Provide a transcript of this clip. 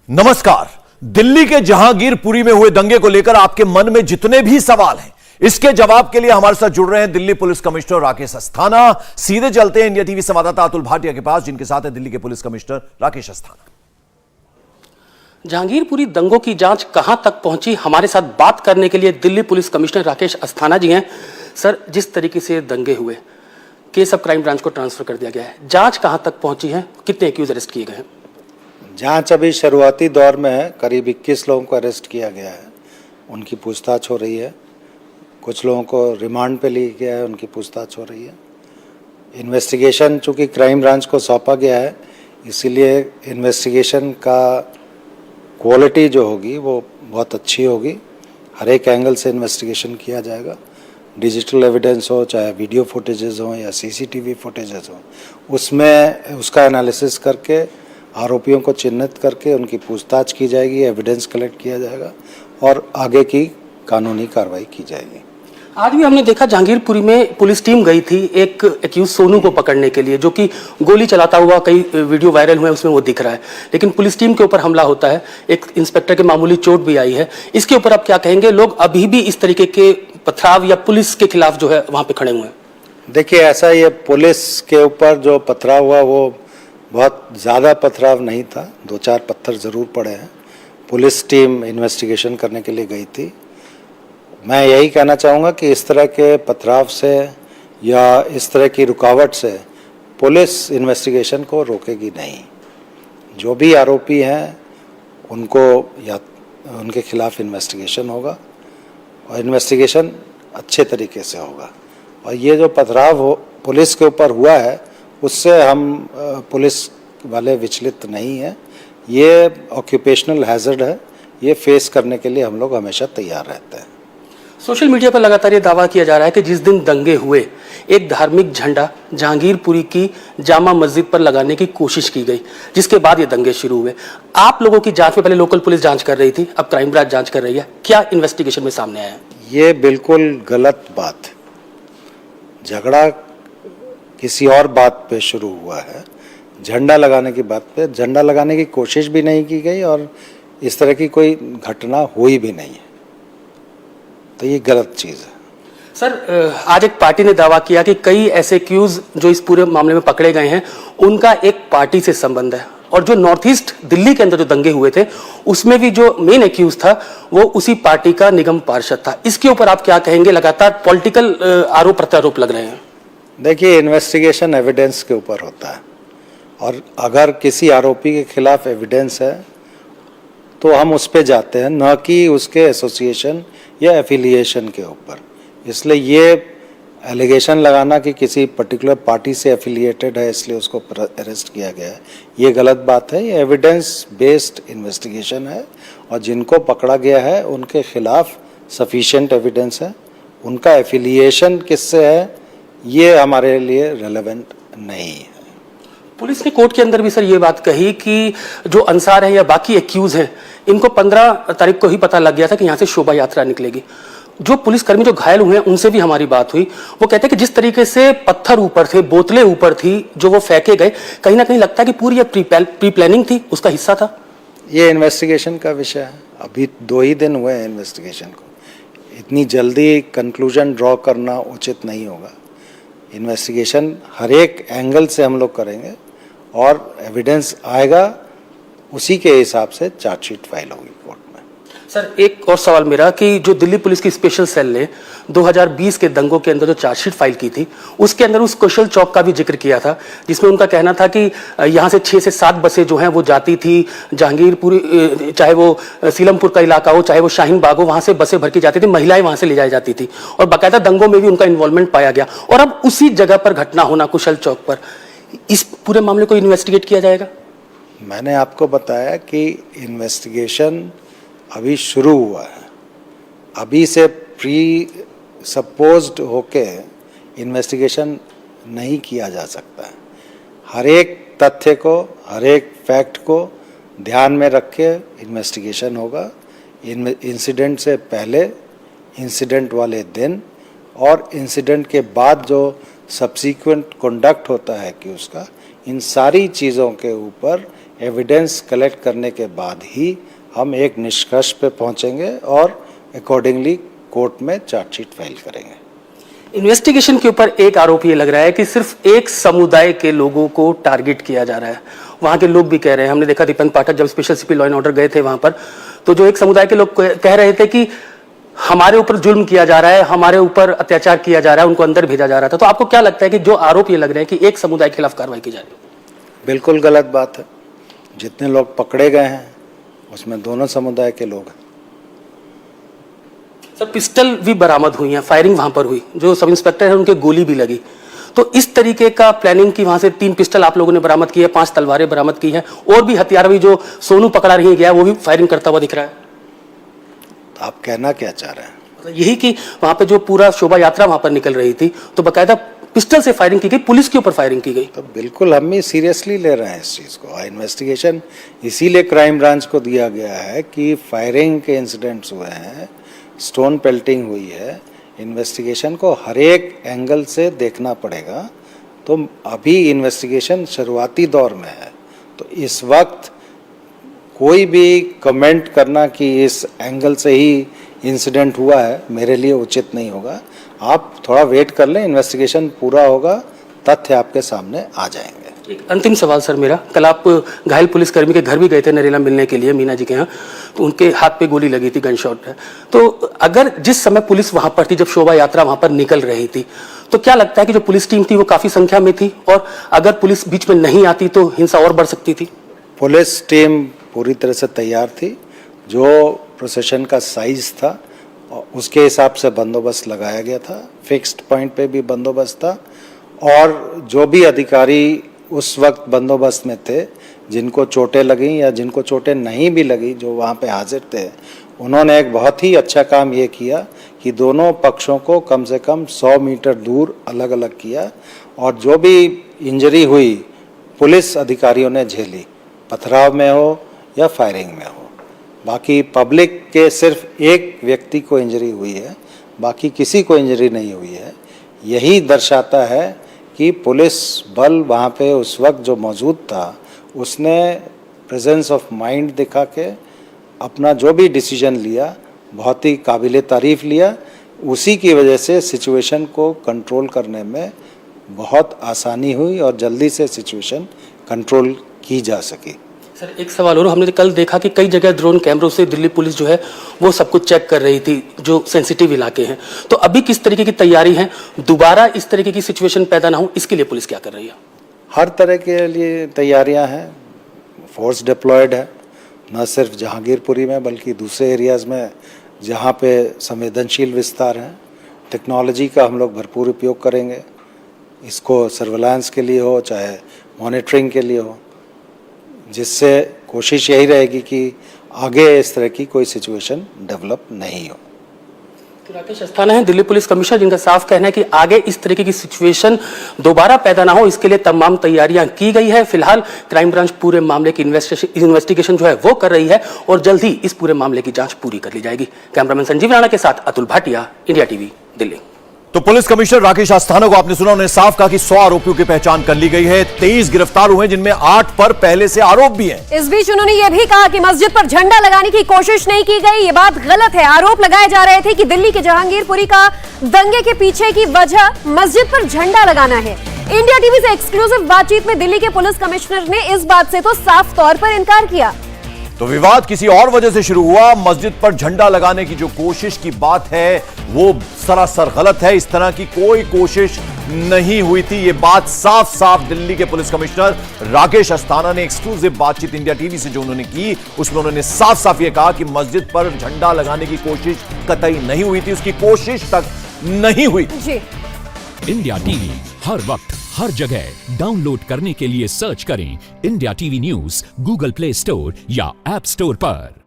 नमस्कार। दिल्ली के जहांगीरपुरी में हुए दंगे को लेकर आपके मन में जितने भी सवाल हैं, इसके जवाब के लिए हमारे साथ जुड़ रहे हैं दिल्ली पुलिस कमिश्नर राकेश अस्थाना। सीधे चलते हैं इंडिया टीवी संवाददाता अतुल भाटिया के पास, जिनके साथ है दिल्ली के पुलिस कमिश्नर राकेश अस्थाना। जहांगीरपुरी दंगों की जांच कहां तक पहुंची, हमारे साथ बात करने के लिए दिल्ली पुलिस कमिश्नर राकेश अस्थाना जी हैं। सर, जिस तरीके से दंगे हुए, केस अब क्राइम ब्रांच को ट्रांसफर कर दिया गया है, जांच कहां तक पहुंची है, कितने एक्यूज अरेस्ट किए गए हैं? जांच अभी शुरुआती दौर में है। करीब 21 लोगों को अरेस्ट किया गया है, उनकी पूछताछ हो रही है। कुछ लोगों को रिमांड पे लिया गया है, उनकी पूछताछ हो रही है। इन्वेस्टिगेशन चूँकि क्राइम ब्रांच को सौंपा गया है, इसीलिए इन्वेस्टिगेशन का क्वालिटी जो होगी वो बहुत अच्छी होगी। हर एक एंगल से इन्वेस्टिगेशन किया जाएगा। डिजिटल एविडेंस हो, चाहे वीडियो फुटेजेस हो या सीसीटीवी फुटेजेस हो, उसमें उसका एनालिसिस करके आरोपियों को चिन्हित करके उनकी पूछताछ की जाएगी, एविडेंस कलेक्ट किया जाएगा और आगे की कानूनी कार्रवाई की जाएगी। आज भी हमने देखा जहांगीरपुरी में पुलिस टीम गई थी एक एक्यूज सोनू को पकड़ने के लिए, जो कि गोली चलाता हुआ, कई वीडियो वायरल हुए उसमें वो दिख रहा है, लेकिन पुलिस टीम के ऊपर हमला होता है, एक इंस्पेक्टर के मामूली चोट भी आई है। इसके ऊपर आप क्या कहेंगे? लोग अभी भी इस तरीके के पथराव या पुलिस के खिलाफ जो है वहां पे खड़े हुए हैं। देखिए, ऐसा ये पुलिस के ऊपर जो पथराव हुआ वो बहुत ज़्यादा पथराव नहीं था, 2-4 पत्थर ज़रूर पड़े हैं। पुलिस टीम इन्वेस्टिगेशन करने के लिए गई थी। मैं यही कहना चाहूँगा कि इस तरह के पथराव से या इस तरह की रुकावट से पुलिस इन्वेस्टिगेशन को रोकेगी नहीं। जो भी आरोपी हैं उनको या उनके खिलाफ इन्वेस्टिगेशन होगा और इन्वेस्टिगेशन अच्छे तरीके से होगा। और ये जो पथराव हो पुलिस के ऊपर हुआ है, उससे हम पुलिस वाले विचलित नहीं हैं। ये ऑक्यूपेशनल हैजर्ड है, ये फेस करने के लिए हम लोग हमेशा तैयार रहते हैं। सोशल मीडिया पर लगातार ये दावा किया जा रहा है कि जिस दिन दंगे हुए, एक धार्मिक झंडा जहांगीरपुरी की जामा मस्जिद पर लगाने की कोशिश की गई, जिसके बाद ये दंगे शुरू हुए। आप लोगों की जांच में पहले लोकल पुलिस जांच कर रही थी, अब क्राइम ब्रांच जांच कर रही है, क्या इन्वेस्टिगेशन में सामने आया है? ये बिल्कुल गलत बात। झगड़ा किसी और बात पे शुरू हुआ है, झंडा लगाने की बात पे। झंडा लगाने की कोशिश भी नहीं की गई और इस तरह की कोई घटना हुई भी नहीं है, तो ये गलत चीज़ है। सर, आज एक पार्टी ने दावा किया कि कई ऐसे एक्यूज जो इस पूरे मामले में पकड़े गए हैं, उनका एक पार्टी से संबंध है, और जो नॉर्थ ईस्ट दिल्ली के अंदर जो दंगे हुए थे उसमें भी जो मेन एक्यूज था वो उसी पार्टी का निगम पार्षद था। इसके ऊपर आप क्या कहेंगे? लगातार पॉलिटिकल आरोप प्रत्यारोप लग रहे हैं। देखिए, इन्वेस्टिगेशन एविडेंस के ऊपर होता है और अगर किसी आरोपी के खिलाफ एविडेंस है तो हम उस पे जाते हैं, न कि उसके एसोसिएशन या एफिलिएशन के ऊपर। इसलिए ये एलिगेशन लगाना कि किसी पर्टिकुलर पार्टी से एफिलिएटेड है इसलिए उसको अरेस्ट किया गया है, ये गलत बात है। ये एविडेंस बेस्ड इन्वेस्टिगेशन है और जिनको पकड़ा गया है उनके खिलाफ सफिशिएंट एविडेंस है। उनका एफिलिएशन किससे है ये हमारे लिए रेलेवेंट नहीं है। पुलिस ने कोर्ट के अंदर भी सर ये बात कही कि जो अंसार है या बाकी एक्यूज हैं, इनको 15 तारीख को ही पता लग गया था कि यहाँ से शोभा यात्रा निकलेगी। जो पुलिसकर्मी जो घायल हुए हैं उनसे भी हमारी बात हुई, वो कहते हैं कि जिस तरीके से पत्थर ऊपर थे, बोतलें ऊपर थी, जो वो फेंके गए, कहीं ना कहीं लगता है कि पूरी प्री प्लानिंग थी, उसका हिस्सा था। ये इन्वेस्टिगेशन का विषय है, अभी 2 ही दिन हुए हैं इन्वेस्टिगेशन को। इतनी जल्दी कंक्लूजन ड्रॉ करना उचित नहीं होगा। इन्वेस्टिगेशन हर एक एंगल से हम लोग करेंगे और एविडेंस आएगा, उसी के हिसाब से चार्जशीट फाइल होगी कोर्ट में। सर, एक और सवाल मेरा कि जो दिल्ली पुलिस की स्पेशल सेल ने 2020 के दंगों के अंदर जो चार्जशीट फाइल की थी, उसके अंदर उस कुशल चौक का भी जिक्र किया था, जिसमें उनका कहना था कि यहाँ से 6 से 7 बसें जो हैं वो जाती थी जहांगीरपुरी, चाहे वो सीलमपुर का इलाका हो, चाहे वो शाहीन बाग हो, वहाँ से बसें भर की जाती थी, महिलाएं वहाँ से ले जाई जाती थी, और बाकायदा दंगों में भी उनका इन्वॉल्वमेंट पाया गया। और अब उसी जगह पर घटना होना, कुशल चौक पर, इस पूरे मामले को इन्वेस्टिगेट किया जाएगा? मैंने आपको बताया कि इन्वेस्टिगेशन अभी शुरू हुआ है, अभी से प्री सपोज्ड होके इन्वेस्टिगेशन नहीं किया जा सकता है। हर एक तथ्य को, हर एक फैक्ट को ध्यान में रख के इन्वेस्टिगेशन होगा। इंसिडेंट से पहले, इंसिडेंट वाले दिन और इंसिडेंट के बाद जो सब्सीक्वेंट कंडक्ट होता है कि उसका, इन सारी चीज़ों के ऊपर एविडेंस कलेक्ट करने के बाद ही हम एक निष्कर्ष पे पहुंचेंगे और अकॉर्डिंगली कोर्ट में चार्जशीट फाइल करेंगे। इन्वेस्टिगेशन के ऊपर एक आरोप ये लग रहा है कि सिर्फ एक समुदाय के लोगों को टारगेट किया जा रहा है। वहां के लोग भी कह रहे हैं, हमने देखा दीपन पाठक जब special CP law and order गए थे वहां पर, तो जो एक समुदाय के लोग कह रहे थे कि हमारे ऊपर जुल्म किया जा रहा है, हमारे ऊपर अत्याचार किया जा रहा है, उनको अंदर भेजा जा रहा था। तो आपको क्या लगता है कि जो आरोप ये लग रहे हैं कि एक समुदाय के खिलाफ कार्रवाई की जा रही है? बिल्कुल गलत बात है। जितने लोग पकड़े गए हैं उसमें दोनों समुदाय के लोग हैं। सर, पिस्टल भी बरामद हुई है, फायरिंग वहां पर हुई, जो सब इंस्पेक्टर है उनके गोली भी लगी। तो इस तरीके का प्लानिंग की वहां से 3 पिस्टल आप लोगों ने बरामद की है, 5 तलवारें बरामद की हैं, और भी हथियार भी जो सोनू पकड़ा रही गया वो भी फायरिंग करता हुआ दिख रहा है। तो आप कहना क्या चाह रहे हैं? मतलब यही कि वहां पे जो पूरा शोभा यात्रा वहां पर निकल रही थी तो बकायदा पिस्टल से फायरिंग की गई, पुलिस के ऊपर फायरिंग की गई। तो बिल्कुल हम भी सीरियसली ले रहे हैं इस चीज़ को। इन्वेस्टिगेशन इसीलिए क्राइम ब्रांच को दिया गया है कि फायरिंग के इंसिडेंट्स हुए हैं, स्टोन पेल्टिंग हुई है, इन्वेस्टिगेशन को हर एक एंगल से देखना पड़ेगा। तो अभी इन्वेस्टिगेशन शुरुआती दौर में है, तो इस वक्त कोई भी कमेंट करना कि इस एंगल से ही इंसिडेंट हुआ है मेरे लिए उचित नहीं होगा। आप थोड़ा वेट कर लें, इन्वेस्टिगेशन पूरा होगा, तथ्य आपके सामने आ जाएंगे। एक अंतिम सवाल सर मेरा, कल आप घायल पुलिसकर्मी के घर भी गए थे नरेला मिलने के लिए, मीना जी के यहाँ, तो उनके हाथ पे गोली लगी थी, गन शॉट है। तो अगर जिस समय पुलिस वहां पर थी, जब शोभा यात्रा वहां पर निकल रही थी, तो क्या लगता है कि जो पुलिस टीम थी वो काफी संख्या में थी, और अगर पुलिस बीच में नहीं आती तो हिंसा और बढ़ सकती थी? पुलिस टीम पूरी तरह से तैयार थी। जो प्रोसेशन का साइज था उसके हिसाब से बंदोबस्त लगाया गया था, फिक्स्ड पॉइंट पे भी बंदोबस्त था, और जो भी अधिकारी उस वक्त बंदोबस्त में थे, जिनको चोटें लगी या जिनको चोटें नहीं भी लगी, जो वहाँ पे हाजिर थे, उन्होंने एक बहुत ही अच्छा काम ये किया कि दोनों पक्षों को कम से कम 100 मीटर दूर अलग अलग किया, और जो भी इंजरी हुई पुलिस अधिकारियों ने झेली, पथराव में हो या फायरिंग में हो। बाकी पब्लिक के सिर्फ एक व्यक्ति को इंजरी हुई है, बाकी किसी को इंजरी नहीं हुई है। यही दर्शाता है कि पुलिस बल वहाँ पे उस वक्त जो मौजूद था उसने प्रेजेंस ऑफ माइंड दिखा के अपना जो भी डिसीजन लिया बहुत ही काबिले तारीफ लिया। उसी की वजह से सिचुएशन को कंट्रोल करने में बहुत आसानी हुई और जल्दी से सिचुएशन कंट्रोल की जा सकी। सर, एक सवाल और, हमने कल देखा कि कई जगह ड्रोन कैमरों से दिल्ली पुलिस जो है वो सब कुछ चेक कर रही थी, जो सेंसिटिव इलाके हैं। तो अभी किस तरीके की तैयारी है, दोबारा इस तरीके की सिचुएशन पैदा ना हो, इसके लिए पुलिस क्या कर रही है? हर तरह के लिए तैयारियां हैं, फोर्स डिप्लॉयड है, न सिर्फ जहांगीरपुरी में बल्कि दूसरे एरियाज़ में जहां पे संवेदनशील विस्तार हैं। टेक्नोलॉजी का हम लोग भरपूर उपयोग करेंगे, इसको सर्विलांस के लिए हो चाहे मॉनिटरिंग के लिए हो, जिससे कोशिश यही रहेगी कि आगे इस तरह की कोई सिचुएशन डेवलप नहीं हो। राकेश अस्थाना है दिल्ली पुलिस कमिश्नर, जिनका साफ कहना है कि आगे इस तरीके की सिचुएशन दोबारा पैदा ना हो, इसके लिए तमाम तैयारियां की गई है। फिलहाल क्राइम ब्रांच पूरे मामले की इन्वेस्टिगेशन जो है वो कर रही है, और जल्द ही इस पूरे मामले की जांच पूरी कर ली जाएगी। कैमरामैन संजीव राणा के साथ अतुल भाटिया, इंडिया टीवी, दिल्ली। तो पुलिस कमिश्नर राकेश अस्थाना को आपने सुना, उन्होंने साफ कहा कि 100 आरोपियों की पहचान कर ली गई है, 23 गिरफ्तार हुए, जिनमें 8 पर पहले से आरोप भी हैं। इस बीच उन्होंने यह भी कहा कि मस्जिद पर झंडा लगाने की कोशिश नहीं की गई, ये बात गलत है। आरोप लगाए जा रहे थे कि दिल्ली के जहांगीरपुरी का दंगे के पीछे की वजह मस्जिद पर झंडा लगाना है। इंडिया टीवी से एक्सक्लूसिव बातचीत में दिल्ली के पुलिस कमिश्नर ने इस बात से तो साफ तौर पर इनकार किया। तो विवाद किसी और वजह से शुरू हुआ, मस्जिद पर झंडा लगाने की जो कोशिश की बात है वो सरासर गलत है। इस तरह की कोई कोशिश नहीं हुई थी, ये बात साफ साफ दिल्ली के पुलिस कमिश्नर राकेश अस्थाना ने एक्सक्लूसिव बातचीत इंडिया टीवी से जो उन्होंने की, उसमें उन्होंने साफ साफ ये कहा कि मस्जिद पर झंडा लगाने की कोशिश कतई नहीं हुई थी, उसकी कोशिश तक नहीं हुई जी। इंडिया टीवी हर वक्त हर जगह डाउनलोड करने के लिए सर्च करें India TV news Google play store या ऐप स्टोर पर।